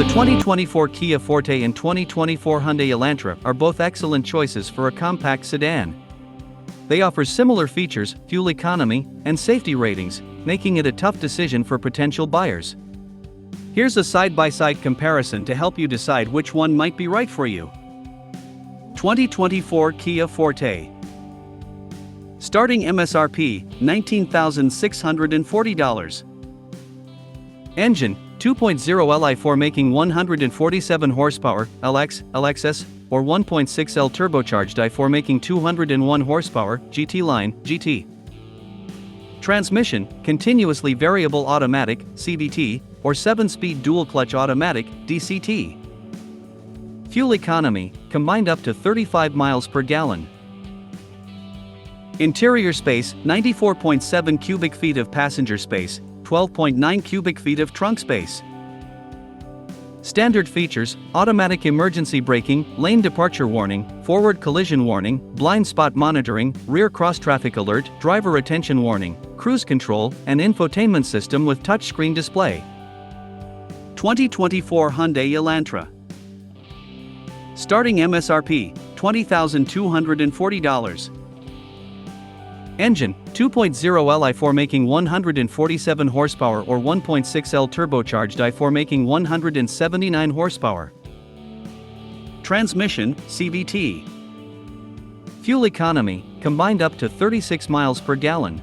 The 2024 Kia-Forte and 2024 Hyundai-Elantra are both excellent choices for a compact sedan. They offer similar features, fuel economy, and safety ratings, making it a tough decision for potential buyers. Here's a side-by-side comparison to help you decide which one might be right for you. 2024 Kia Forte. Starting MSRP, $19,640. Engine, 2.0 Li4 making 147 horsepower, LXS, or 1.6L turbocharged i4 making 201 horsepower, GT line, GT. Transmission, continuously variable automatic, CVT, or 7-speed dual-clutch automatic, DCT. Fuel economy, combined up to 35 miles per gallon. Interior space, 94.7 cubic feet of passenger space, 12.9 cubic feet of trunk space. Standard features: automatic emergency braking, lane departure warning, forward collision warning, blind spot monitoring, rear cross-traffic alert, driver attention warning, cruise control, and infotainment system with touchscreen display. 2024 Hyundai-Elantra. Starting MSRP, $20,240. Engine, 2.0 Li4 making 147 horsepower or 1.6L turbocharged i4 making 179 horsepower. Transmission, CVT. Fuel economy, combined up to 36 miles per gallon.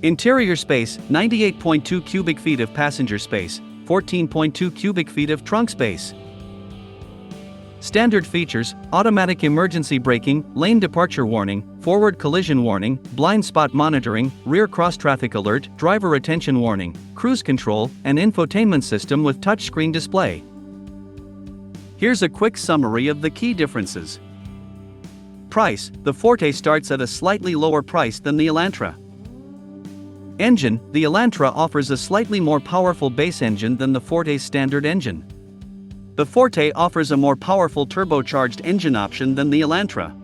Interior space, 98.2 cubic feet of passenger space, 14.2 cubic feet of trunk space. Standard features: automatic emergency braking, lane departure warning, forward collision warning, blind spot monitoring, rear cross-traffic alert, driver attention warning, cruise control, and infotainment system with touchscreen display. Here's a quick summary of the key differences. Price: the Forte starts at a slightly lower price than the Elantra. Engine: the Elantra offers a slightly more powerful base engine than the Forte's standard engine. The Forte offers a more powerful turbocharged engine option than the Elantra.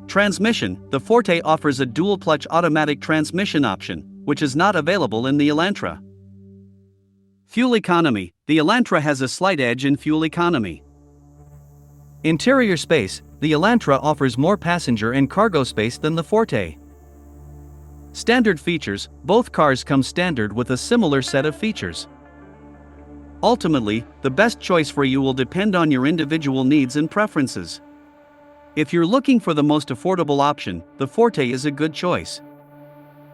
Transmission: the Forte offers a dual-clutch automatic transmission option, which is not available in the Elantra. Fuel economy: the Elantra has a slight edge in fuel economy. Interior space: the Elantra offers more passenger and cargo space than the Forte. Standard features: both cars come standard with a similar set of features. Ultimately, the best choice for you will depend on your individual needs and preferences. If you're looking for the most affordable option, the Forte is a good choice.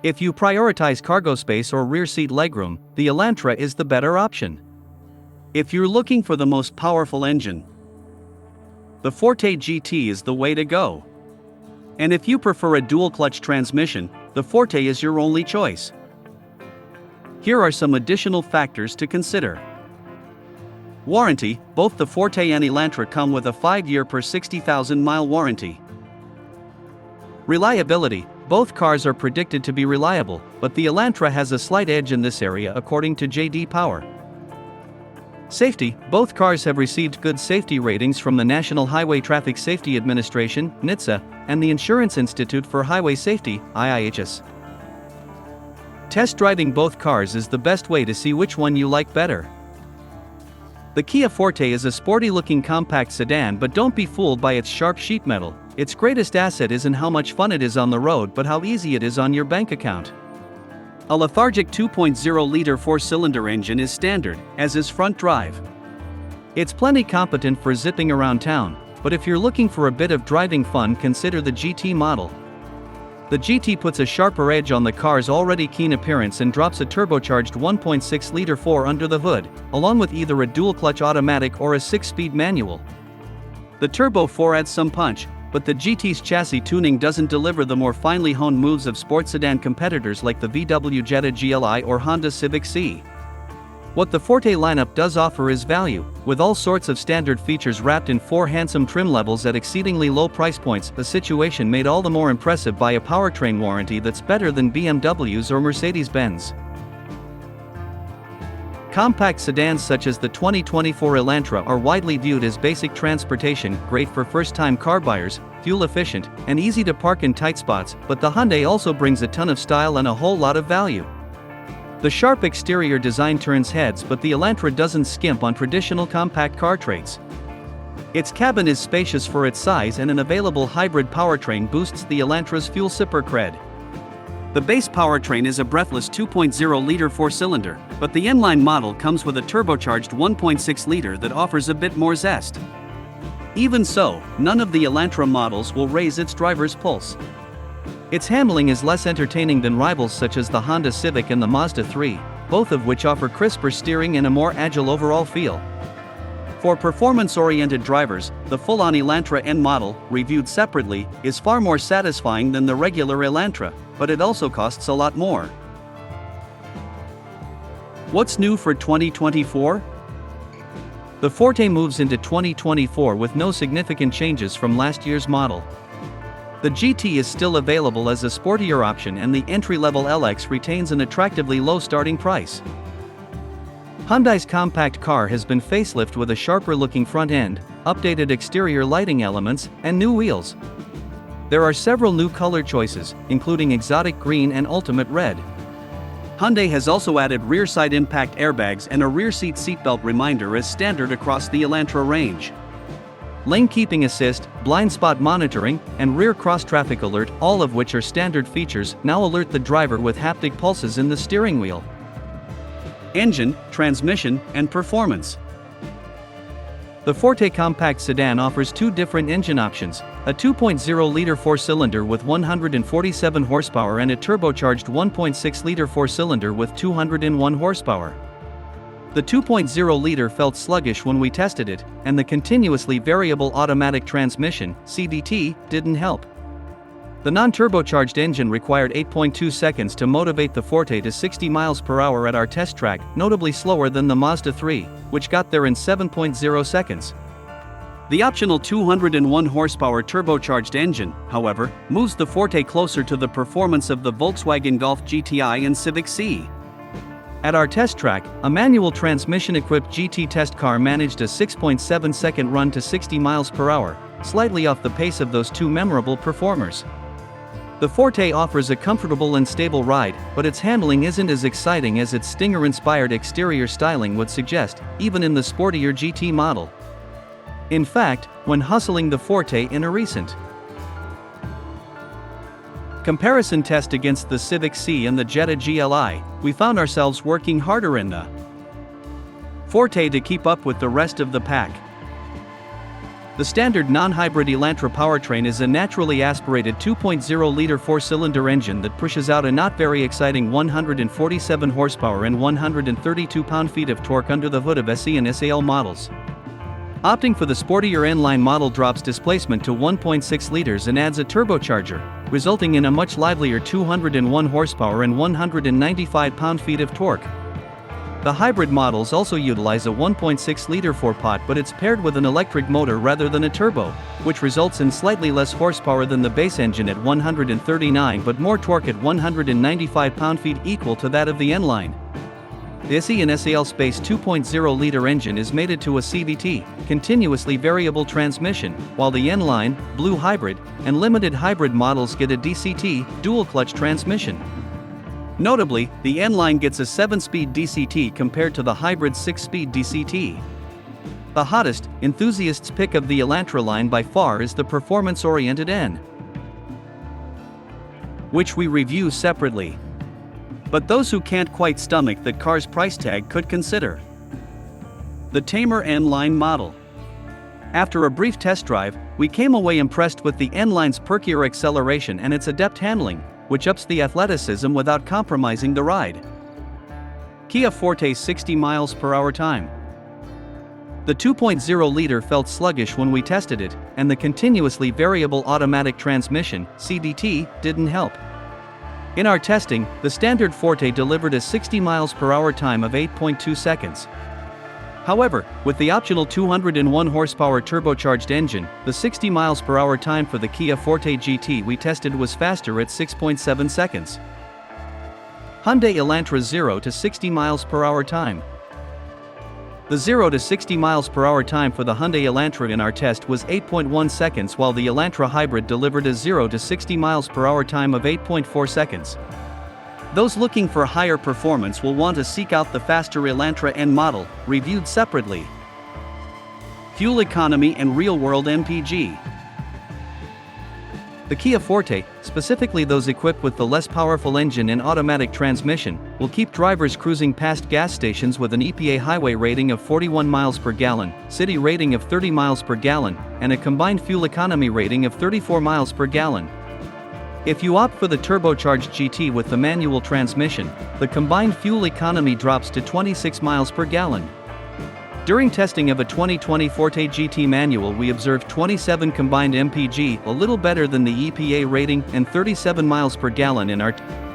If you prioritize cargo space or rear seat legroom, the Elantra is the better option. If you're looking for the most powerful engine, the Forte GT is the way to go. And if you prefer a dual-clutch transmission, the Forte is your only choice. Here are some additional factors to consider. Warranty: both the Forte and Elantra come with a 5-year per 60,000-mile warranty. Reliability: both cars are predicted to be reliable, but the Elantra has a slight edge in this area according to J.D. Power. Safety: both cars have received good safety ratings from the National Highway Traffic Safety Administration, NHTSA, and the Insurance Institute for Highway Safety, IIHS. Test driving both cars is the best way to see which one you like better. The Kia Forte is a sporty-looking compact sedan, but don't be fooled by its sharp sheet metal. Its greatest asset isn't how much fun it is on the road but how easy it is on your bank account. A lethargic 2.0-liter 4-cylinder engine is standard, as is front drive. It's plenty competent for zipping around town, but if you're looking for a bit of driving fun, consider the GT model. The GT puts a sharper edge on the car's already keen appearance and drops a turbocharged 1.6-liter 4 under the hood, along with either a dual-clutch automatic or a 6-speed manual. The Turbo 4 adds some punch, but the GT's chassis tuning doesn't deliver the more finely honed moves of sports sedan competitors like the VW Jetta GLI or Honda Civic C. What the Forte lineup does offer is value, with all sorts of standard features wrapped in 4 handsome trim levels at exceedingly low price points, a situation made all the more impressive by a powertrain warranty that's better than BMW's or Mercedes-Benz. Compact sedans such as the 2024 Elantra are widely viewed as basic transportation, great for first-time car buyers, fuel-efficient, and easy to park in tight spots, but the Hyundai also brings a ton of style and a whole lot of value. The sharp exterior design turns heads, but the Elantra doesn't skimp on traditional compact car traits. Its cabin is spacious for its size, and an available hybrid powertrain boosts the Elantra's fuel sipper cred. The base powertrain is a breathless 2.0-liter four-cylinder, but the N-Line model comes with a turbocharged 1.6-liter that offers a bit more zest. Even so, none of the Elantra models will raise its driver's pulse. Its handling is less entertaining than rivals such as the Honda Civic and the Mazda 3, both of which offer crisper steering and a more agile overall feel. For performance-oriented drivers, the full-on Elantra N model, reviewed separately, is far more satisfying than the regular Elantra, but it also costs a lot more. What's new for 2024? The Forte moves into 2024 with no significant changes from last year's model. The GT is still available as a sportier option, and the entry-level LX retains an attractively low starting price. Hyundai's compact car has been facelifted with a sharper-looking front end, updated exterior lighting elements, and new wheels. There are several new color choices, including exotic green and ultimate red. Hyundai has also added rear side impact airbags and a rear seat seatbelt reminder as standard across the Elantra range. Lane keeping assist, blind spot monitoring, and rear cross-traffic alert, all of which are standard features, now alert the driver with haptic pulses in the steering wheel. Engine, transmission, and performance. The Forte compact sedan offers two different engine options, a 2.0-liter four-cylinder with 147 horsepower and a turbocharged 1.6-liter four-cylinder with 201 horsepower. The 2.0-liter felt sluggish when we tested it, and the continuously variable automatic transmission, CVT, didn't help. The non-turbocharged engine required 8.2 seconds to motivate the Forte to 60 miles per hour at our test track, notably slower than the Mazda 3, which got there in 7.0 seconds. The optional 201 horsepower turbocharged engine, however, moves the Forte closer to the performance of the Volkswagen Golf GTI and Civic C. At our test track, a manual transmission-equipped GT test car managed a 6.7-second run to 60 miles per hour, slightly off the pace of those two memorable performers. The Forte offers a comfortable and stable ride, but its handling isn't as exciting as its Stinger-inspired exterior styling would suggest, even in the sportier GT model. In fact, when hustling the Forte in a recent comparison test against the Civic C and the Jetta GLI, we found ourselves working harder in the Forte to keep up with the rest of the pack. The standard non-hybrid Elantra powertrain is a naturally aspirated 2.0-liter four-cylinder engine that pushes out a not very exciting 147 horsepower and 132 pound-feet of torque under the hood of SE and SAL models. Opting for the sportier N-Line model drops displacement to 1.6 liters and adds a turbocharger, resulting in a much livelier 201 horsepower and 195 pound-feet of torque. The hybrid models also utilize a 1.6-liter four-pot, but it's paired with an electric motor rather than a turbo, which results in slightly less horsepower than the base engine at 139 but more torque at 195 pound-feet, equal to that of the N-Line. The SE and SAL Space 2.0-liter engine is mated to a CVT, continuously variable transmission, while the N-Line, Blue Hybrid, and Limited Hybrid models get a DCT, dual-clutch transmission. Notably, the N-Line gets a 7-speed DCT compared to the hybrid 6-speed DCT. The hottest, enthusiasts' pick of the Elantra line by far is the performance-oriented N, which we review separately. But those who can't quite stomach that car's price tag could consider the tamer N-Line model. After a brief test drive, we came away impressed with the N-Line's perkier acceleration and its adept handling, which ups the athleticism without compromising the ride. Kia-Forte's 60 miles per hour time. The 2.0-liter felt sluggish when we tested it, and the continuously variable automatic transmission, CVT, didn't help. In our testing, the standard Forte delivered a 60 miles per hour time of 8.2 seconds. However, with the optional 201 horsepower turbocharged engine, the 60 miles per hour time for the Kia-Forte GT we tested was faster at 6.7 seconds. Hyundai Elantra 0 to 60 miles per hour time. The 0 to 60 miles per hour time for the Hyundai Elantra in our test was 8.1 seconds, while the Elantra Hybrid delivered a 0 to 60 miles per hour time of 8.4 seconds. Those looking for higher performance will want to seek out the faster Elantra N model, reviewed separately. Fuel economy and real-world MPG. The Kia-Forte, specifically those equipped with the less powerful engine and automatic transmission, will keep drivers cruising past gas stations with an EPA highway rating of 41 miles per gallon, city rating of 30 miles per gallon, and a combined fuel economy rating of 34 miles per gallon. If you opt for the turbocharged GT with the manual transmission, the combined fuel economy drops to 26 miles per gallon. During testing of a 2020 Forte GT manual, we observed 27 combined MPG, a little better than the EPA rating, and 37 miles per gallon in our